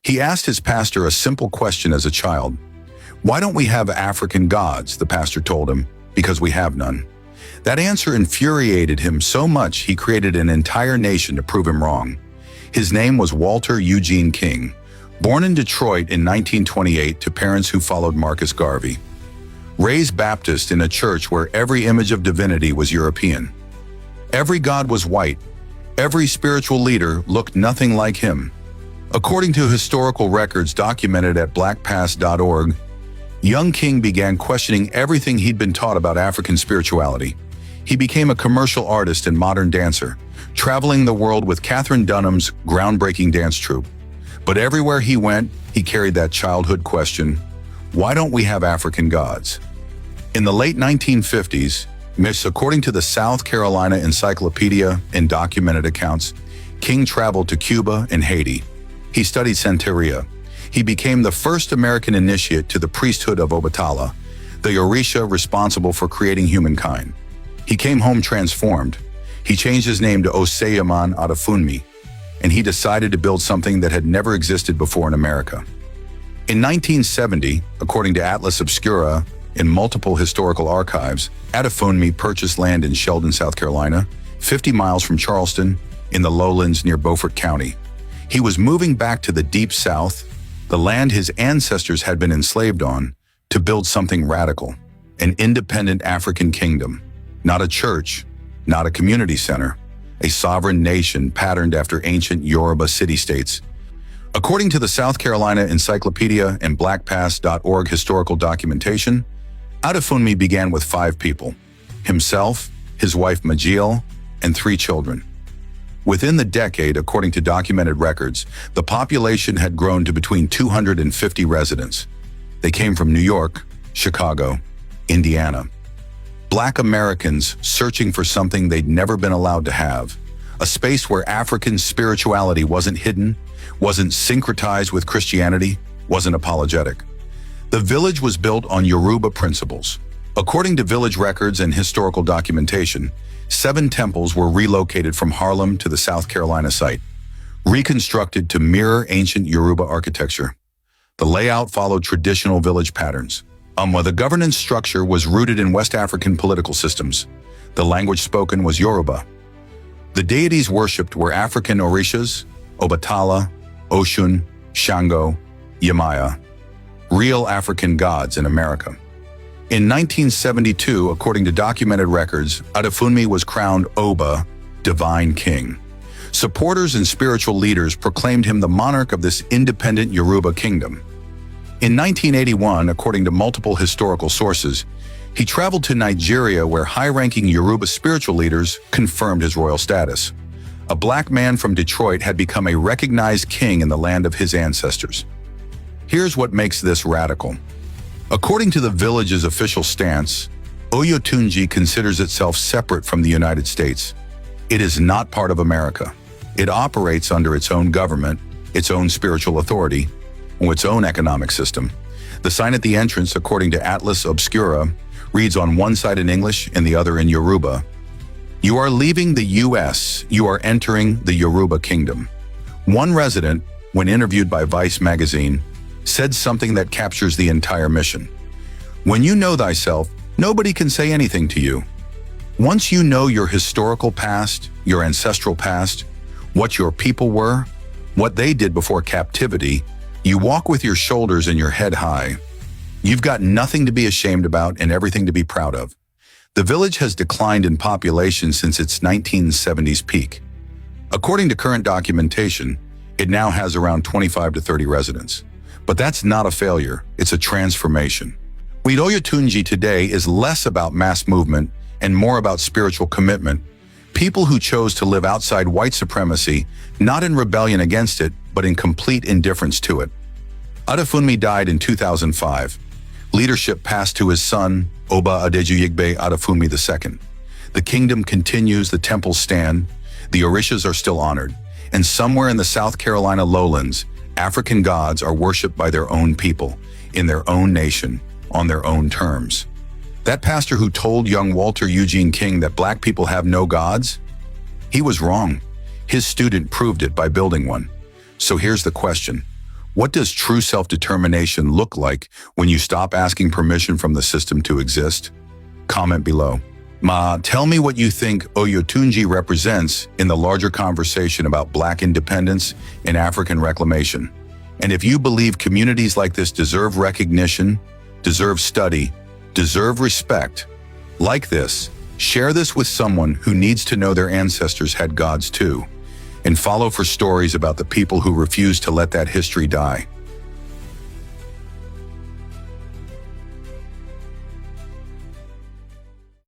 He asked his pastor a simple question as a child. "Why don't we have African gods?" the pastor told him. "Because we have none." That answer infuriated him so much he created an entire nation to prove him wrong. His name was Walter Eugene King, born in Detroit in 1928 to parents who followed Marcus Garvey. Raised Baptist in a church where every image of divinity was European. Every god was white. Every spiritual leader looked nothing like him. According to historical records documented at blackpast.org, young King began questioning everything he'd been taught about African spirituality. He became a commercial artist and modern dancer, traveling the world with Katherine Dunham's groundbreaking dance troupe. But everywhere he went, he carried that childhood question, why don't we have African gods? In the late 1950s, according to the South Carolina Encyclopedia and documented accounts, King traveled to Cuba and Haiti. He studied Santeria. He became the first American initiate to the priesthood of Obatala, the Orisha responsible for creating humankind. He came home transformed. He changed his name to Oseyaman Adefunmi, and he decided to build something that had never existed before in America. In 1970, according to Atlas Obscura, in multiple historical archives, Adefunmi purchased land in Sheldon, South Carolina, 50 miles from Charleston, in the lowlands near Beaufort County. He was moving back to the deep South, the land his ancestors had been enslaved on, to build something radical, an independent African kingdom, not a church, not a community center, a sovereign nation patterned after ancient Yoruba city-states. According to the South Carolina Encyclopedia and blackpast.org historical documentation, Adefunmi began with 5 people: himself, his wife Majil, and 3 children. Within the decade, according to documented records, the population had grown to between 250 residents. They came from New York, Chicago, Indiana. Black Americans searching for something they'd never been allowed to have, a space where African spirituality wasn't hidden, wasn't syncretized with Christianity, wasn't apologetic. The village was built on Yoruba principles. According to village records and historical documentation, 7 temples were relocated from Harlem to the South Carolina site, reconstructed to mirror ancient Yoruba architecture. The layout followed traditional village patterns. The governance structure was rooted in West African political systems. The language spoken was Yoruba. The deities worshipped were African Orishas, Obatala, Oshun, Shango, Yemaya, real African gods in America. In 1972, according to documented records, Adefunmi was crowned Oba, divine king. Supporters and spiritual leaders proclaimed him the monarch of this independent Yoruba kingdom. In 1981, according to multiple historical sources, he traveled to Nigeria where high-ranking Yoruba spiritual leaders confirmed his royal status. A black man from Detroit had become a recognized king in the land of his ancestors. Here's what makes this radical. According to the village's official stance, Oyotunji considers itself separate from the United States. It is not part of America. It operates under its own government, its own spiritual authority, or its own economic system. The sign at the entrance, according to Atlas Obscura, reads on one side in English and the other in Yoruba, "You are leaving the U.S., you are entering the Yoruba kingdom." One resident, when interviewed by Vice magazine, said something that captures the entire mission. "When you know thyself, nobody can say anything to you. Once you know your historical past, your ancestral past, what your people were, what they did before captivity, you walk with your shoulders and your head high. You've got nothing to be ashamed about and everything to be proud of." The village has declined in population since its 1970s peak. According to current documentation, it now has around 25 to 30 residents. But that's not a failure, it's a transformation. Oyotunji today is less about mass movement and more about spiritual commitment. People who chose to live outside white supremacy, not in rebellion against it, but in complete indifference to it. Adefunmi died in 2005. Leadership passed to his son, Oba Adejuyigbe Adefunmi II. The kingdom continues, the temples stand, the Orishas are still honored, and somewhere in the South Carolina lowlands, African gods are worshipped by their own people, in their own nation, on their own terms. That pastor who told young Walter Eugene King that black people have no gods? He was wrong. His student proved it by building one. So here's the question. What does true self-determination look like when you stop asking permission from the system to exist? Comment below. Tell me what you think Oyotunji represents in the larger conversation about Black independence and African reclamation. And if you believe communities like this deserve recognition, deserve study, deserve respect, like this, share this with someone who needs to know their ancestors had gods too, and follow for stories about the people who refuse to let that history die.